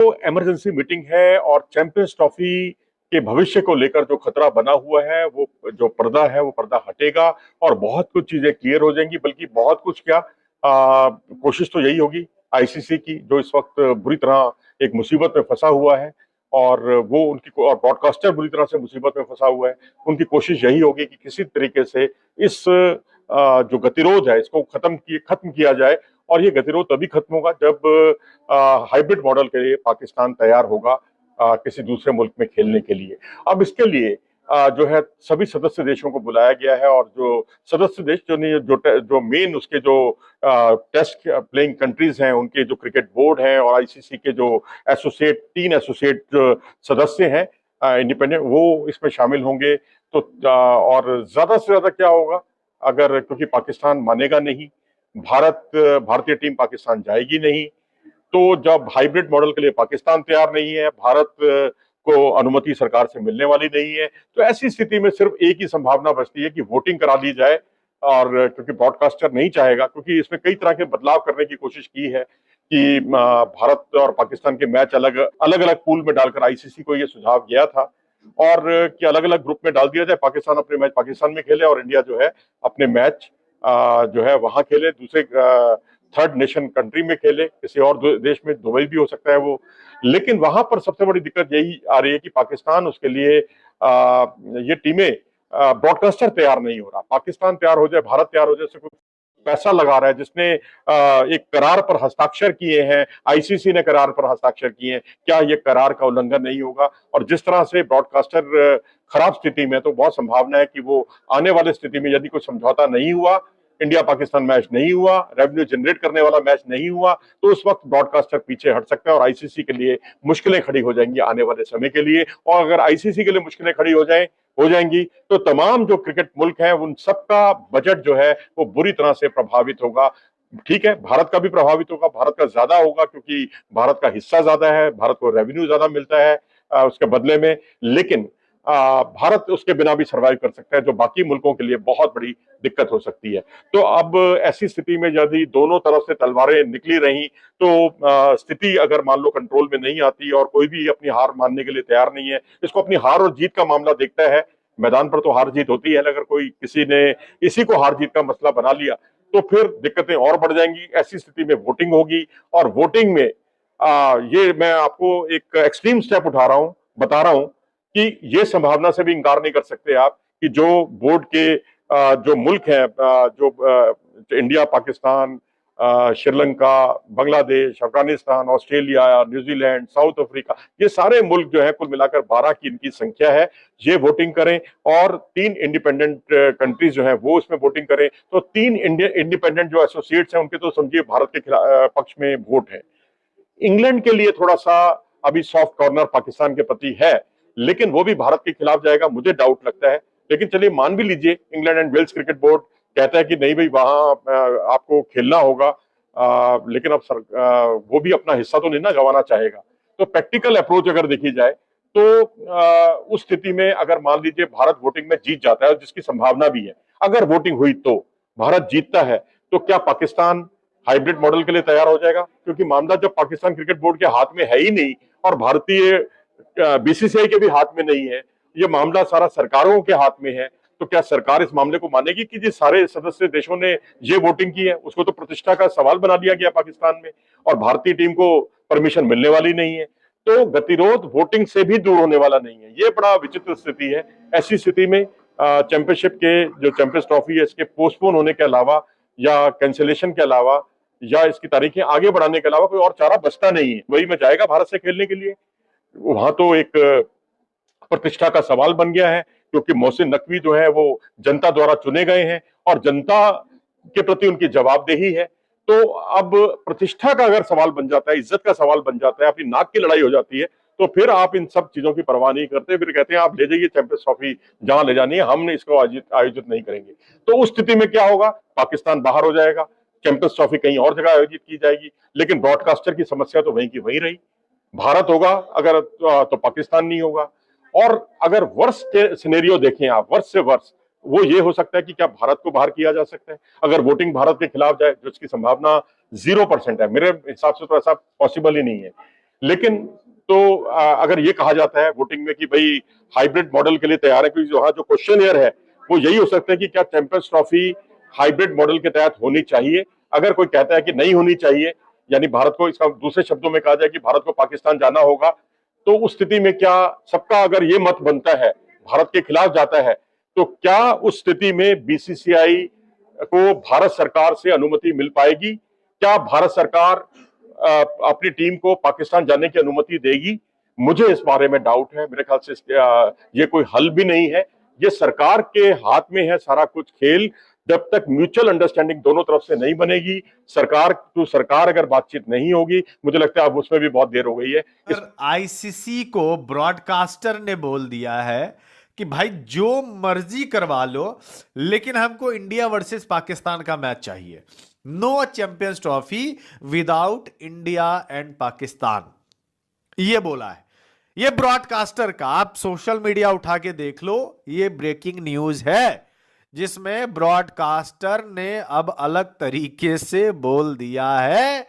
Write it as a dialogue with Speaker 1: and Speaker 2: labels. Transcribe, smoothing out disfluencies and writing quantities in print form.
Speaker 1: तो emergency meeting है और चैंपियंस ट्रॉफी के भविष्य को लेकर जो खतरा बना हुआ है, वो जो पर्दा है वो पर्दा हटेगा और बहुत कुछ चीजें क्लियर हो जाएंगी। बल्कि बहुत कुछ क्या, कोशिश तो यही होगी आईसीसी की, जो इस वक्त बुरी तरह एक मुसीबत में फंसा हुआ है और वो उनकी और ब्रॉडकास्टर बुरी तरह से मुसीबत में फंसा हुआ है। उनकी कोशिश यही होगी कि किसी तरीके से इस जो गतिरोध है इसको खत्म किया जाए। और ये गतिरोध तभी खत्म होगा जब हाइब्रिड मॉडल के लिए पाकिस्तान तैयार होगा किसी दूसरे मुल्क में खेलने के लिए। अब इसके लिए जो है सभी सदस्य देशों को बुलाया गया है और जो सदस्य देश जो मेन उसके जो टेस्ट प्लेइंग कंट्रीज हैं, उनके जो क्रिकेट बोर्ड हैं और आईसीसी के जो तीन एसोसिएट सदस्य हैं इंडिपेंडेंट, वो इसमें शामिल होंगे। तो और ज्यादा से ज्यादा क्या होगा, अगर क्योंकि पाकिस्तान मानेगा नहीं, भारतीय टीम पाकिस्तान जाएगी नहीं, तो जब हाइब्रिड मॉडल के लिए पाकिस्तान तैयार नहीं है, भारत को अनुमति सरकार से मिलने वाली नहीं है, तो ऐसी स्थिति में सिर्फ एक ही संभावना बचती है कि वोटिंग करा ली जाए। और क्योंकि ब्रॉडकास्टर नहीं चाहेगा, क्योंकि इसमें कई तरह के बदलाव करने की कोशिश की है कि भारत और पाकिस्तान के मैच अलग अलग पूल में डालकर, आईसीसी को यह सुझाव गया था और कि अलग अलग ग्रुप में डाल दिया जाए, पाकिस्तान अपने मैच पाकिस्तान में खेले और इंडिया जो है अपने मैच जो है वहां खेले, दूसरे थर्ड नेशन कंट्री में खेले, किसी और देश में, दुबई भी हो सकता है वो। लेकिन वहां पर सबसे बड़ी दिक्कत यही आ रही है कि पाकिस्तान उसके लिए ये टीमें ब्रॉडकास्टर तैयार नहीं हो रहा। पाकिस्तान तैयार हो जाए, भारत तैयार हो जाए, कुछ पैसा लगा रहा है, जिसने एक करार पर हस्ताक्षर किए हैं, आईसीसी ने करार पर हस्ताक्षर किए हैं, क्या ये करार का उल्लंघन नहीं होगा? और जिस तरह से ब्रॉडकास्टर खराब स्थिति में, तो बहुत संभावना है कि वो आने वाली स्थिति में, यदि कोई समझौता नहीं हुआ, इंडिया पाकिस्तान मैच नहीं हुआ, रेवेन्यू जनरेट करने वाला मैच नहीं हुआ, तो उस वक्त ब्रॉडकास्टर पीछे हट सकता है और आईसीसी के लिए मुश्किलें खड़ी हो जाएंगी आने वाले समय के लिए। और अगर आईसीसी के लिए मुश्किलें खड़ी हो जाएंगी तो तमाम जो क्रिकेट मुल्क हैं उन सबका बजट जो है वो बुरी तरह से प्रभावित होगा। ठीक है, भारत का भी प्रभावित होगा, भारत का ज्यादा होगा क्योंकि भारत का हिस्सा ज्यादा है, भारत को रेवेन्यू ज्यादा मिलता है उसके बदले में। लेकिन भारत उसके बिना भी सरवाइव कर सकता है, जो बाकी मुल्कों के लिए बहुत बड़ी दिक्कत हो सकती है। तो अब ऐसी स्थिति में यदि दोनों तरफ से तलवारें निकली रही, तो स्थिति अगर मान लो कंट्रोल में नहीं आती और कोई भी अपनी हार मानने के लिए तैयार नहीं है, इसको अपनी हार और जीत का मामला देखता है। मैदान पर तो हार जीत होती है, अगर कोई किसी ने इसी को हार जीत का मसला बना लिया तो फिर दिक्कतें और बढ़ जाएंगी। ऐसी स्थिति में वोटिंग होगी और वोटिंग में ये मैं आपको एक एक्सट्रीम स्टेप बता रहा हूं कि ये संभावना से भी इंकार नहीं कर सकते आप कि जो बोर्ड के जो मुल्क हैं, जो India, Pakistan, Sri Lanka, Bangladesh, Afghanistan, Australia, New Zealand, south Africa, ये सारे मुल्क जो है कुल मिलाकर 12 की इनकी संख्या है, ये वोटिंग करें और 3 इंडिपेंडेंट कंट्रीज जो है वो इसमें वोटिंग करें, तो 3 इंडिपेंडेंट जो एसोसिएट्स हैं उनके तो समझिए भारत के पक्ष में वोट है। इंग्लैंड के लिए थोड़ा सा अभी सॉफ्ट कॉर्नर पाकिस्तान के प्रति है, लेकिन वो भी भारत के खिलाफ जाएगा, मुझे डाउट लगता है। लेकिन चलिए मान भी लीजिए England and Wales cricket board कहता है कि नहीं भाई वहां आपको खेलना होगा, लेकिन अब वो भी अपना हिस्सा तो नहीं ना गंवाना चाहेगा। तो प्रैक्टिकल अप्रोच अगर देखी जाए तो उस स्थिति में अगर मान लीजिए भारत वोटिंग में जीत जाता है, जिसकी संभावना भी है, अगर वोटिंग हुई तो भारत जीतता है, तो क्या पाकिस्तान हाइब्रिड मॉडल के लिए तैयार हो जाएगा? क्योंकि मामला जब पाकिस्तान क्रिकेट बोर्ड के हाथ में है ही नहीं और भारतीय बीसीसीआई के भी हाथ में नहीं है, ये मामला सारा सरकारों के हाथ में है, तो क्या सरकार इस मामले को मानेगी कि जिस सारे सदस्य देशों ने ये वोटिंग की है उसको तो प्रतिष्ठा का सवाल बना दिया गया पाकिस्तान में और भारतीय टीम को परमिशन मिलने वाली नहीं है? तो गतिरोध वोटिंग से भी दूर होने वाला नहीं है। ये बड़ा विचित्र स्थिति है। ऐसी स्थिति में चैंपियनशिप के जो चैंपियंस ट्रॉफी है इसके पोस्टपोन होने के अलावा या कैंसिलेशन के अलावा या इसकी तारीखें आगे बढ़ाने के अलावा कोई और चारा बचता नहीं है। वही में जाएगा भारत से खेलने के लिए, वहां तो एक प्रतिष्ठा का सवाल बन गया है क्योंकि मोहसिन नकवी जो है वो जनता द्वारा चुने गए हैं और जनता के प्रति उनकी जवाबदेही है। तो अब प्रतिष्ठा का अगर सवाल बन जाता है, इज्जत का सवाल बन जाता है, अपनी नाक की लड़ाई हो जाती है, तो फिर आप इन सब चीजों की परवाह नहीं करते, फिर कहते हैं आप ले जाइए चैंपियंस ट्रॉफी जहां ले जानी है, हमने इसको आयोजित नहीं करेंगे। तो उस स्थिति में क्या होगा, पाकिस्तान बाहर हो जाएगा, चैंपियंस ट्रॉफी कहीं और जगह आयोजित की जाएगी, लेकिन ब्रॉडकास्टर की समस्या तो वहीं की वहीं रही। भारत होगा अगर तो पाकिस्तान नहीं होगा। और अगर वर्ष के सिनेरियो देखें आप, वर्ष से वर्ष, वो ये हो सकता है कि क्या भारत को बाहर किया जा सकता है अगर वोटिंग भारत के खिलाफ जाए, जिसकी संभावना 0% है। मेरे हिसाब से तो ऐसा पॉसिबल ही नहीं है। लेकिन तो अगर ये कहा जाता है वोटिंग में कि भाई हाइब्रिड मॉडल के लिए तैयार है, क्योंकि वहां जो क्वेश्चन है वो यही हो सकता है कि क्या चैंपियंस ट्रॉफी हाइब्रिड मॉडल के तहत होनी चाहिए। अगर कोई कहता है कि नहीं होनी चाहिए, यानी भारत को, इसका दूसरे शब्दों में कहा जाए कि भारत को पाकिस्तान जाना होगा, तो उस स्थिति में क्या सबका अगर ये मत बनता है, भारत के खिलाफ जाता है, तो क्या उस स्थिति में बीसीसीआई को भारत सरकार से अनुमति मिल पाएगी? क्या भारत सरकार अपनी टीम को पाकिस्तान जाने की अनुमति देगी? मुझे इस बारे में डाउट है। मेरे ख्याल से ये कोई हल भी नहीं है, ये सरकार के हाथ में है सारा कुछ खेल। जब तक म्यूचुअल अंडरस्टैंडिंग दोनों तरफ से नहीं बनेगी, सरकार टू सरकार अगर बातचीत नहीं होगी, मुझे लगता है अब उसमें भी बहुत देर हो गई है।
Speaker 2: आईसीसी को ब्रॉडकास्टर ने बोल दिया है कि भाई जो मर्जी करवा लो, लेकिन हमको इंडिया वर्सेस पाकिस्तान का मैच चाहिए। No champions trophy without India and Pakistan, ये बोला है। ये ब्रॉडकास्टर का, आप सोशल मीडिया उठा के देख लो, ये ब्रेकिंग न्यूज है, जिसमें ब्रॉडकास्टर ने अब अलग तरीके से बोल दिया है